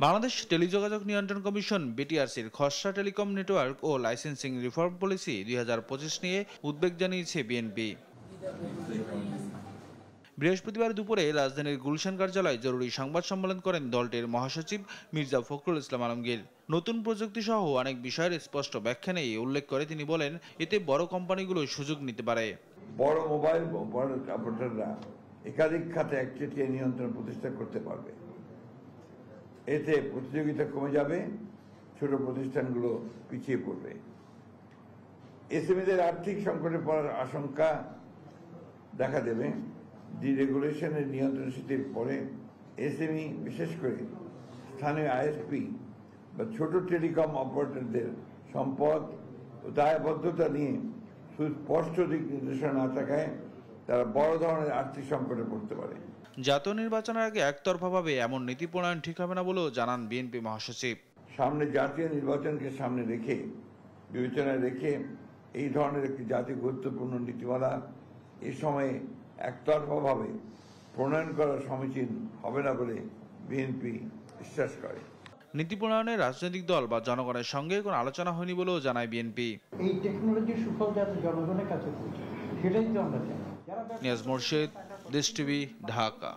বাংলাদেশ টেলিযোগাযোগ নিয়ন্ত্রণ কমিশন বিটিআরসির খসড়া টেলিকম নেটওয়ার্ক ও লাইসেন্সিং রিফর্ম পলিসি 2025 নিয়ে উদ্বেগ জানিয়েছে বিএনপি। বৃহস্পতিবার দুপুরে রাজধানীর গুলশান কার্যালয়ে জরুরি সংবাদ সম্মেলন করেন দলটির মহাসচিব মির্জা ফখরুল ইসলাম আলমগীর। নতুন প্রযুক্তি সহ অনেক বিষয়ের স্পষ্ট ব্যাখ্যা নেই উল্লেখ করে তিনি বলেন, এতে বড় কোম্পানিগুলো সুযোগ নিতে পারে। বড় মোবাইল অপারেটররা একাধিক খাতে একচেটিয়া নিয়ন্ত্রণ প্রতিষ্ঠা করতে পারবে। এতে প্রতিযোগিতা কমে যাবে, ছোট প্রতিষ্ঠানগুলো পিছিয়ে পড়বে। এসএমইদের আর্থিক সংকটে পড়ার আশঙ্কা দেখা দেবে। ডিরেগুলেশনের নিয়ন্ত্রণ শিথিল পরে এসএমই, বিশেষ করে স্থানীয় আইএসপি বা ছোট টেলিকম অপারেটরদের সম্পদ ও দায়বদ্ধতা নিয়ে সুস্পষ্ট দিক নির্দেশনা না থাকায় তারা বড় ধরনের আর্থিক সংকটে পড়তে পারে। জাতীয় নির্বাচনের আগে একতরফাভাবে এমন নীতি প্রণয়ন ঠিক হবে না বলেও জানান বিএনপি মহাসচিব। সামনে জাতীয় নির্বাচনকে সামনে রেখে, বিবেচনায় রেখে এই ধরনের একটি জাতীয় গুরুত্বপূর্ণ নীতিমালা এ সময়ে একতরফাভাবে প্রণয়ন করা সমীচীন হবে না বলে বিএনপি বিশ্বাস করে। নীতি প্রণয়নে রাজনৈতিক দল বা জনগণের সঙ্গে কোনো আলোচনা হয়নি বলেও জানায় বিএনপি। এই টেকনোলজির সুফল যাতে জনগণের কাছে পৌঁছে, সেটাই তো আমরা চাই। নিয়াজ মোর্শেদ, দেশ টিভি, ঢাকা।